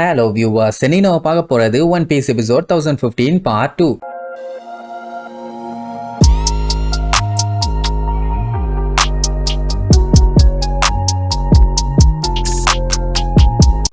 Hello viewers, இனி நம்ம பார்க்க போறது one piece episode 1015 part 2.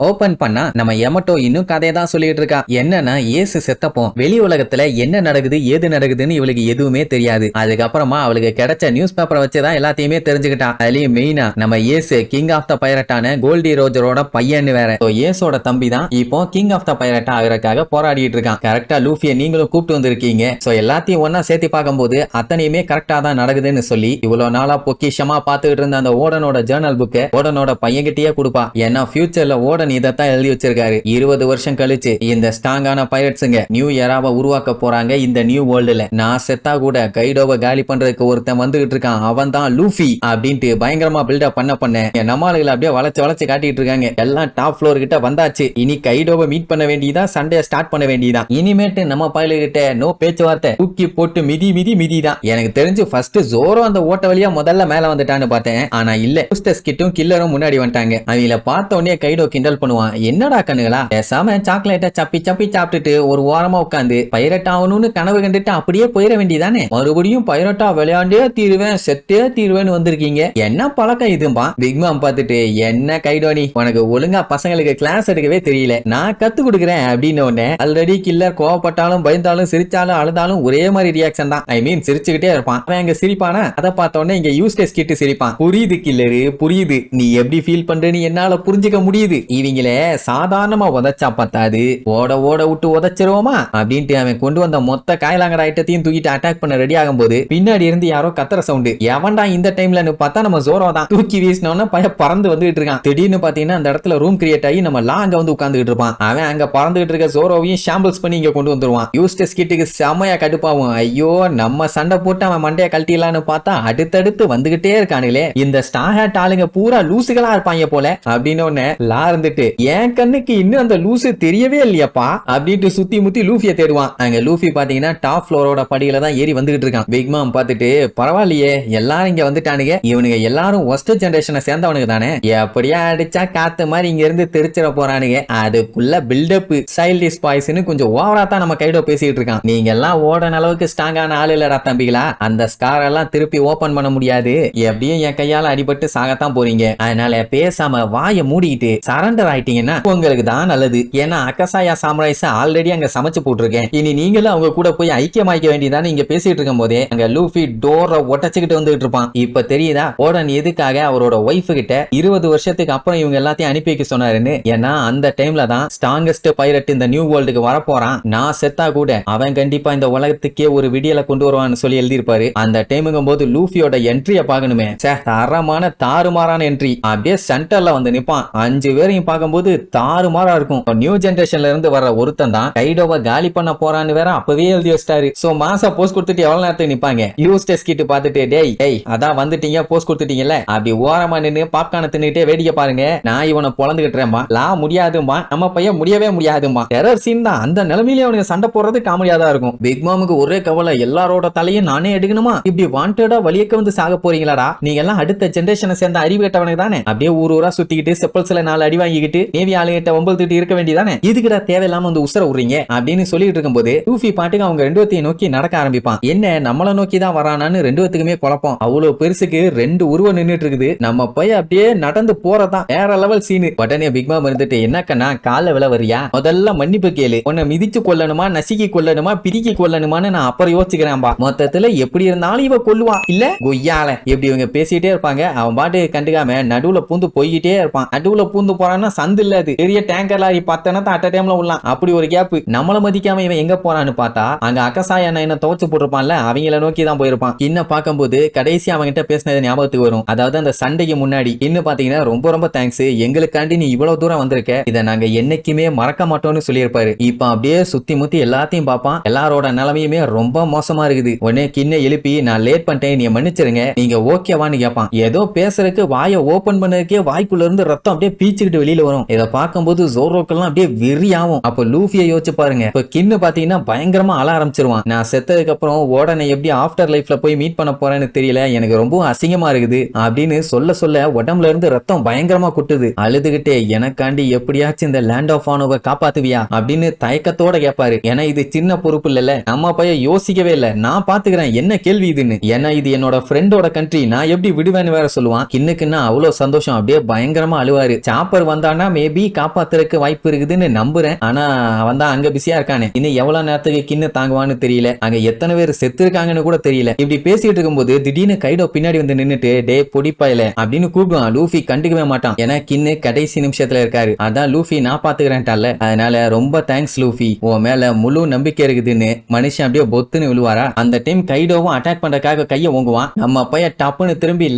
Open பண்ணா நம்ம யமட்டோ இன்னும் கதையை தான் சொல்லிட்டு இருக்கா. என்னன்னா ஏசு செத்தப்போம் வெளி உலகத்துல என்ன நடக்குது ஏது நடக்குதுன்னு இவளுக்கு எதுவுமே தெரியாது. அதுக்கப்புறமா அவளுக்கு கிடைச்ச நியூஸ் பேப்பரை வச்சுதான் எல்லாத்தையுமே தெரிஞ்சுக்கிட்டா. அதுலயும் மெயினா நம்ம ஏசு கிங் ஆஃப் த பைரட்டான கோல்டி ரோஜரோட பையன்னு வேற. ஏசோட தம்பி தான் இப்போ கிங் ஆஃப் த பைரட்டா ஆகிறதுக்காக போராடிட்டு இருக்கான். கரெக்டா லூஃபியை நீங்களும் கூப்பிட்டு வந்திருக்கீங்க. சோ எல்லாத்தையும் ஒன்னா சேர்த்து பார்க்கும்போது அத்தனையுமே கரெக்டா தான் நடக்குதுன்னு சொல்லி இவ்வளவு நாளா பொக்கிஷமா பாத்துக்கிட்டு இருந்த அந்த ஓடனோட ஜேர்னல் புக்கை ஓடனோட பையன்கிட்டயே கொடுப்பா. ஏன்னா ஃபியூச்சர்ல ஓடன் இதத்தான் எழுதி வச்சிருக்காரு. 20 வருஷம் கழிச்சு இந்த ஸ்ட்ராங்கான பைரட்ஸுங்க நியூ எராவை உருவாக்க போறாங்க. இந்த நியூ வேர்ல்டுல நான் செத்தா கூட கைடோவை காலி பண்றதுக்கு ஒருத்தன் வந்துகிட்டு இருக்கான். அவன் தான் லூஃபி அப்படின்ட்டு பயங்கரமா பில்டப் பண்ண நம்மளுகளை அப்படியே வளைச்சு காட்டிட்டு இருக்காங்க. எல்லாம் டாப் ஃப்ளோர் கிட்ட வந்தாச்சு. இனி கைடோவை மீட் பண்ண வேண்டியதான், சண்டே ஸ்டார்ட் பண்ண வேண்டியதான். இனிமேட்டு நம்ம பையல கிட்ட நோ பேச்சுவார்த்தை, தூக்கி போட்டு மிதி தான். எனக்கு தெரிஞ்சு ஃபர்ஸ்ட் ஜோரோ அந்த ஓட்ட வழியா முதல்ல மேல வந்துட்டான்னு பார்த்தேன். ஆனா இல்ல, கிட்டும் கில்லரும் முன்னாடி வந்துட்டாங்க. அவங்கள பார்த்த உடனே கைடோ கிண்டல் பண்ணுவான். என்னடா கண்ணுகளா, பேசாம சாக்லேட்டை சப்பி சாப்பிட்டுட்டு ஒரு ஓரமா உட்காந்து பைரட் ஆகணும்னு கனவு கண்டுட்டு அப்படியே போயிட வேண்டியதானே. மறுபடியும் பைரட்டா விளையாண்டே தீருவேன் செத்தே தீருவேன்னு வந்திருக்கீங்க. என்ன பழக்கம் இதும்பா. பிக் மாம் பார்த்துட்டு, என்ன கைடோனி உனக்கு ஒழுங்கா பசங்களுக்கு கிளாஸ் எடுக்கவே தெரியல, நான் கத்து கொடுக்குறேன் அப்படின்னு உடனே ஆல்ரெடி கில்லர் கோவப்பட்டாலும் பயந்தாலும் சிரிச்சாலும் அழுதாலும் ஒரே மாதிரி ரியாக்ஷன் தான். ஐ மீன் சிரிச்சுக்கிட்டே இருப்பான். அவன் அங்க சிரிப்பானா, அதை பார்த்த உடனே இங்க யூஸ்டெஸ் கிட்டு சிரிப்பான். புரியுது கில்லரு புரியுது, நீ எப்படி ஃபீல் பண்றேன்னு என்னால புரிஞ்சுக்க முடியுது. இவங்களே சாதாரணமா உதச்சா பத்தாது, ஓட விட்டு உதச்சிருவோமா அப்படின்ட்டு அவன் கொண்டு வந்த மொத்த காயலாங்கட ஐட்டத்தையும் தூக்கிட்டு அட்டாக் பண்ண ரெடி ஆகும் போது பின்னாடி இருந்து யாரோ கத்துற சவுண்டு. எவன்டா இந்த டைம்ல பார்த்தா நம்ம ஜோரோ தான். தூக்கி வீசினோன்னு பய பறந்து வந்துட்டு இருக்கான். திடீர்னு பாத்தீங்கன்னா அந்த இடத்துல ரூம் கிரியேட் ஆகி நம்ம லா அங்க வந்து உட்கார்ந்துட்டு இருப்பான். அவன் அங்க பறந்துட்டு இருக்க ஜோரோவையும் ஷாம்பிள்ஸ் பண்ணி இங்க கொண்டு வந்துருவான். யூஸ்டஸ் கிட்டுக்கு செமையா கடுப்பாவும். ஐயோ நம்ம சண்டை போட்டு அவன் மண்டைய கழட்டிடலான்னு பார்த்தா அடுத்தடுத்து வந்துகிட்டே இருக்கானுங்களே, இந்த ஸ்டார் ஹேட் ஆளுங்க பூரா லூசுகளா இருப்பாங்க போல அப்படின்னு லா இருந்துட்டு, என் கண்ணுக்கு இன்னும் அந்த லூசு தெரியவே இல்லையப்பா அப்படின்ட்டு சுத்தி முத்தி லூஃபியை தேடுவான். அங்க லூஃபி பாத்தீங்கன்னா டாப் ஃப்ளோரோட படியில தான் ஏறி வந்துகிட்டு இருக்கான். பிக் மாம் பார்த்துட்டு, பரவாயில்லையே எல்லாரும் இங்க வந்துட்டானுங்க, இவனுங்க எல்லாரும் ஒஸ்ட் ஜெனரேஷனை சேர்ந்தவனுக்கு தானே, எப்படியா அடிச்சா காத்து மாதிரி இங்க இருந்து தெரிச்சிட போறானுங்க. அதுக்குள்ள பில்டப் சைல்டிஷ் பாய்ஸ்னு கொஞ்சம் ஓவரா தான் நம்ம கைடோ பேசிட்டு இருக்கான். நீங்க எல்லாம் ஓடன அளவுக்கு ஸ்ட்ராங்கான ஆள் இல்லடா தம்பிகளா, அந்த ஸ்கார் எல்லாம் திருப்பி ஓபன் பண்ண முடியாது, எப்படியும் என் கையால அடிபட்டு சாகத்தான் போறீங்க. அதனால பேசாம வாயை மூடிக்கிட்டு சரண்டர் ஆயிட்டீங்கன்னா உங்களுக்கு தான் நல்லது. ஏன்னா அகசாயா சாம்ராய்ஸ் ஆல்ரெடி அங்க சமைச்சு போட்டுருக்கேன். இனி நீங்களும் அவங்க கூட போய் ஐக்கியமாக்க வேண்டியதானே. இங்க பேசிட்டு இருக்கும் போதே அங்க லூஃபி டோரை ஒட்டச்சுக்கிட்டு வந்துட்டு இருப்பான். இப்ப தெரியுதா ஓடன் எதுக்காக அவரோட ஒய்ஃப் கிட்ட 20 வருஷத்துக்கு அப்புறம் இவங்க எல்லாத்தையும் அனுப்பி வைக்க சொன்னாருன்னு. ஏன்னா அந்த டைம்ல தான் ஸ்ட்ராங்கஸ்ட் பைரட் இந்த நியூ வேர்ல்டுக்கு வரப்போறான். நான் செத்தா கூட அவன் கண்டிப்பா இந்த உலகத்துக்கே ஒரு விடியலை கொண்டு வருவான்னு சொல்லி எழுதியிருப்பாரு. அந்த டைமுங்கும் போது லூஃபியோட என்ட்ரிய பாக்கணுமே, தரமான தாறுமாறான என்ட்ரி. அப்படியே சென்டர்ல வந்து நிப்பான். 5 பேரையும் பார்க்கும்போது தாறுமாறா இருக்கும். நியூ ஜெனரேஷன்ல இருந்து வர ஒருத்தன் தான் கைடோவை காலி பண்ண போறான்னு வேற அப்பவே எழுதி வச்சிட்டாரு. சோ மாசா போஸ்ட் கொடுத்துட்டு எவ்வளவு நேரத்துக்கு நிப்பாங்க. யூஸ்டஸ் கிட்ட பார்த்துட்டு, டேய் அதான் வந்துட்டீங்க போஸ்ட் கொடுத்துட்டீங்கல்ல, அப்படி ஓரமா நின்னு பாப்கார்ன் தின்னுட்டே வேடிக்கை பாருங்க, நான் இவனை பொழந்துகிட்டுறேன்பா. லா முடியாதுமா, நம்ம பையன் முடியவே முடியாதுமா. டெரர் சீன் தான். அந்த நிலைமையில அவனுக்கு சண்டை போடுறது காமெடியா தான் இருக்கும். பிக் மாமுக்கு ஒரே கவலை, எல்லாரோட தலையும் நானே எடுக்கணுமா, இப்படி வாண்டடா வலியக்க வந்து சாக போறீங்களாடா, நீங்க எல்லாம் அடுத்த ஜெனரேஷனை சேர்ந்த அறிவு கட்டவனுக்கு தானே. அப்படியே ஊரா சுத்திக்கிட்டு செப்பல்ஸ்ல 4 அடி வாங்கிக்கிட்டு நேவி ஆளுகிட்ட வம்பல்திட்டு இருக்க வேண்டியதானே, இதுக்குடா தேவையில்லாம வந்து உசர விடுறீங்க அப்படின்னு சொல்லிட்டு இருக்கும்போது லூஃபி பாட்டுக்கு அவங்க ரெண்டுவத்தையும் நோக்கி நடக்க ஆரம்பிப்பான். என்ன நம்மள நோக்கி தான் வரானான்னு ரெண்டுவத்துக்குமே குழப்பம். அவ்வளவு பெருசுக்கு 2 உருவம் நின்னுட்டு இருக்குது. நம்ம போய் அப்படியே நடந்து போறதான் வேற லெவல் சீனு. உடனே பிக் மாம் இருந்துட்டு, என்னக்கண்ணா கால விழ வரியா, முதல்ல மன்னிப்பு கேளு, உன்னை மிதிச்சு கொல்லணுமா நசுக்கி கொல்லணுமா பிரிக்கி கொல்லணுமான்னு நான் அப்புறம் யோசிக்கிறேன்பா. மொத்தத்துல எப்படி இருந்தாலும் இவ கொல்லுவா இல்ல கொய்யால எப்படி இவங்க பேசிட்டே இருப்பாங்க. அவன் பாட்டு கண்டுக்காம நடுவுல பூந்து போய்கிட்டே இருப்பான். நடுவுல பூந்து போறான்னா சந்து இல்ல, அது பெரிய டேங்கர் லாரி பார்த்தனா அட்ட டைம்ல உள்ளான். அப்படி ஒரு கேப். நம்மள மதிக்காம இவன் எங்க போறான்னு பார்த்தா அங்க அகசாயா என்ன துவச்சு போட்டிருப்பான்ல, அவங்கள நோக்கி தான் போயிருப்பான். இன்னும் பார்க்கும்போது கடைசி அவங்கிட்ட பேசினது ஞாபகத்துக்கு வரும். அதாவது அந்த சண்டைக்கு முன்னாடி இன்னும் பாத்தீங்கன்னா, ரொம்ப தேங்க்ஸ், எங்களுக்காண்டி நீ இவ்வளவு தூரம் வந்திருக்க, இதை நாங்க என்னைக்குமே மறக்க மாட்டோம்னு சொல்லியிருப்பாரு. இப்ப அப்படியே சுத்தி முத்தி எல்லாத்தையும் பார்ப்பான். எல்லாரோட நிலைமையுமே ரொம்ப மோசமா இருக்குது. உடனே கிண்ண எழுப்பி, நான் லேட் பண்ணிட்டேன் நீ மன்னிச்சிருங்க, நீங்க ஓகேவான்னு கேட்பான். ஏதோ பேசுறதுக்கு வாயை ஓபன் பண்ணதுக்கே வாய்க்குள்ள இருந்து ரத்தம் அப்படியே பீச்சுக்கிட்டு வெளியே வெளியில வரும். இத பார்க்கும்போது ஜோரோக்கெல்லாம் அப்படியே வெறியாவும். அப்ப லூஃபியை யோசிச்சு பாருங்க. இப்ப கின்னு பாத்தீங்கன்னா பயங்கரமா அழ ஆரம்பிச்சிருவான். நான் செத்ததுக்கு அப்புறம் உடனே எப்படி ஆஃப்டர் லைஃப்ல போய் மீட் பண்ண போறேன்னு தெரியல, எனக்கு ரொம்ப அசிங்கமா இருக்குது அப்படின்னு சொல்ல உடம்புல இருந்து ரத்தம் பயங்கரமா குட்டுது. அழுதுகிட்டே எனக்காண்டி எப்படியாச்சும் இந்த லேண்ட் ஆஃப் ஆனோவை காப்பாத்துவியா அப்படின்னு தயக்கத்தோட கேட்பாரு. ஏன்னா இது சின்ன பொறுப்பு இல்ல, நம்ம பையன் யோசிக்கவே இல்ல, நான் பாத்துக்கிறேன் என்ன கேள்வி இதுன்னு. ஏன்னா இது என்னோட ஃப்ரெண்டோட கண்ட்ரி, நான் எப்படி விடுவேன்னு வேற சொல்லுவான். கின்னுக்குன்னா அவ்வளவு சந்தோஷம், அப்படியே பயங்கரமா அழுவாரு. சாப்பர் வந்தானா மேபி காப்பாத்துறதுக்கு வாய்ப்பு இருக்குதுன்னு நம்புறேன். ஆனா வந்தா அங்க பிஸியா இருக்கானே, இன்னும் எவ்வளவு நேரத்துக்கு கின்னு தாங்குவான்னு தெரியல, அங்க எத்தனை பேர் செத்து இருக்காங்கன்னு கூட தெரியல. இப்படி பேசிட்டு இருக்கும்போது திடீர்னு கைடோ பின்னாடி வந்து நின்னுட்டு டே பொடிப்பாயில அப்படின்னு கூப்பிடுவான். லூஃபி கண்டுக்கவே மாட்டான், ஏன்னா கின்னு கடைசி நிமிஷத்துல இருக்காரு. அதான் லூஃபி நான் பாத்துக்கிறேன்ட்டால, அதனால ரொம்ப தேங்க்ஸ் லூஃபி, உன் மேல முழு நம்பிக்கை இருக்குதுன்னு மனுஷன் அப்படியே பொத்துன்னு விழுவாரா. அந்த டைம் கைடோவும் அட்டாக் பண்றதுக்காக கைய ஓங்குவான். நம்ம பையன் டப்புன்னு திரும்பி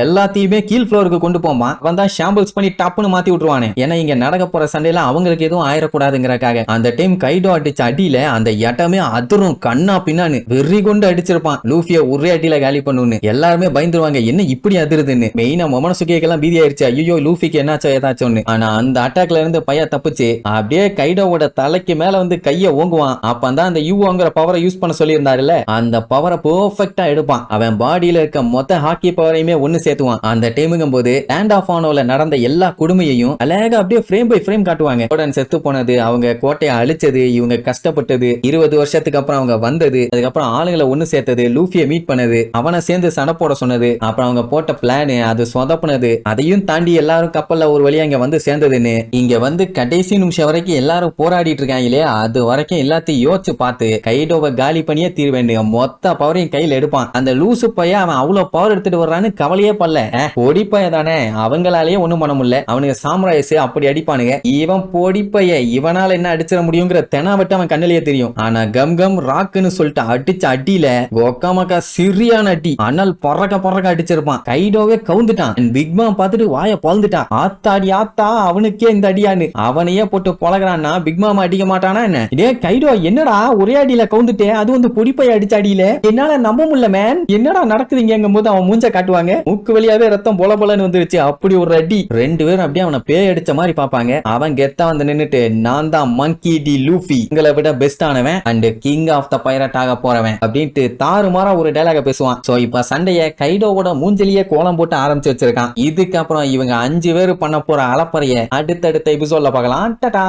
எல்லாத்தையுமே கீழ் ஃப்ளோருக்கு கொண்டு போவான். வந்தா ஷாம்பிள்ஸ் பண்ணி டப்புன்னு மாத்தி விட்டுருவானே, ஏன்னா இங்க நடக்க போற சண்டையில அவங்களுக்கு எதுவும் ஆயிடக்கூடாதுங்கிறக்காக. அந்த டைம் கைடோ அடிச்ச அடியில அந்த இடமே அதிரும், கண்ணா பின்னான்னு வெறி கொண்டு அடிச்சிருப்பான். லூஃபிய ஒரே அடியில காலி பண்ணுன்னு எல்லாருமே பயந்துருவாங்க, என்ன இப்படி அதிருதுன்னு. மெயினா மொமனசுகேக்கெல்லாம் பீதி ஆயிடுச்சு, ஐயோ லூஃபிக்கு என்னாச்சோ ஏதாச்சும். ஆனா அந்த அட்டாக்ல இருந்து பையன் தப்பிச்சு அப்படியே கைடோவோட தலைக்கு மேல வந்து கைய ஓங்குவான். அப்பதான் அந்த யூங்கிற பவரை யூஸ் பண்ண சொல்லி இருந்தாருல, அந்த பவரை பெர்ஃபெக்ட்டா எடுப்பான். அவன் பாடியில இருக்க மொத்த ஹாக்கி பவரையுமே ஒன்னு சேர்த்துவான். அந்த டைமுங்கும் போது லேண்ட் ஆஃப் ஆனோல நடந்த எல்லா கொடுமையையும் அழகா அப்படியே ஃப்ரேம் பை ஃப்ரேம் காட்டுவாங்க. உடன் செத்து போனது, அவங்க கோட்டையை அழிச்சது, இவங்க கஷ்டப்பட்டது, 20 வருஷத்துக்கு அப்புறம் அவங்க வந்தது, அதுக்கப்புறம் ஆளுங்களை ஒன்னு சேர்த்தது, லூஃபியை மீட் பண்ணது, அவனை சேர்ந்து சண்டை போட சொன்னது, அப்புறம் அவங்க போட்ட பிளான் அது சொதப்புனது, அதையும் தாண்டி எல்லாரும் கப்பல்ல ஒரு வழியா இங்க வந்து சேர்ந்ததுன்னு, இங்க வந்து கடைசி நிமிஷம் வரைக்கும் எல்லாரும் போராடிட்டு இருக்காங்க இல்லையா, அது வரைக்கும் எல்லாத்தையும் யோசிச்சு பார்த்து கைடோவை காலி பண்ணியே தீர வேண்டிய மொத்த பவரையும் கையில எடுப்பான். அந்த லூசு பையன் அவன் அவ்வளவு பவர் எடுத்துட்டு வர்றான்னு கவலையே படல. பொடி பைய தானே, அவங்களாலேயே ஒண்ணும் பண்ண முடியல, அவனுக்கு சாம்ராயஸ் அப்படி அடிப்பானுங்க, இவன் பொடி பைய இவனால என்ன அடிச்சிட முடியுங்கிற தெனாவட்டு அவன் கண்ணிலேயே தெரியும். ஆனா கம் கம் ராக்குன்னு சொல்லிட்டு அடிச்ச அடியில கோக்காமக்கா சிறியான அடி, அனல் பறக்க அடிச்சிருப்பான். கைடோவே கவுந்துட்டான். பிக் மாம் பார்த்துட்டு வாய பழந்துட்டான். ஆத்தாடி ஆத்தா, அவனுக்கே இந்த அடியான்னு அவனையே போட்டு பழகிறான்னா பிக் மாமா அடிக்க மாட்டானா என்ன? இதே கைடோ என்னடா ஒரே அடியில கவுந்துட்டே, அது வந்து பொடிப்பைய அடிச்ச அடியில என்னால நம்ப முடியல மேன், என்னடா நடக்குதுங்கும் போது அவன் மூஞ்ச காட்டுவாங்க, மூக்கு வழியாவே ரத்தம் பொல பொலன்னு வந்துருச்சு. அப்படி ஒரு அடி. ரெண்டு பேரும் அப்படியே அவனை பேய் அடிச்ச மாதிரி பாப்பாங்க. அவன் கெத்தா வந்து நின்னுட்டு நான் தான் மங்கி டி லூஃபி, உங்களை விட பெஸ்ட் ஆனவன் and king of the pirate ஆக போறவன் அப்படின்ட்டு தாறுமாறா ஒரு டயலாக பேசுவான். சோ இப்ப சண்டைய கைடோவோட மூஞ்சலியே கோலம் போட்டு ஆரம்பிச்சு வச்சிருக்கான். இதுக்கப்புறம் இவங்க 5 பேர் பண்ண போற அலப்பறைய அடுத்தடுத்த எபிசோட்ல பார்க்கலாம். டாடா.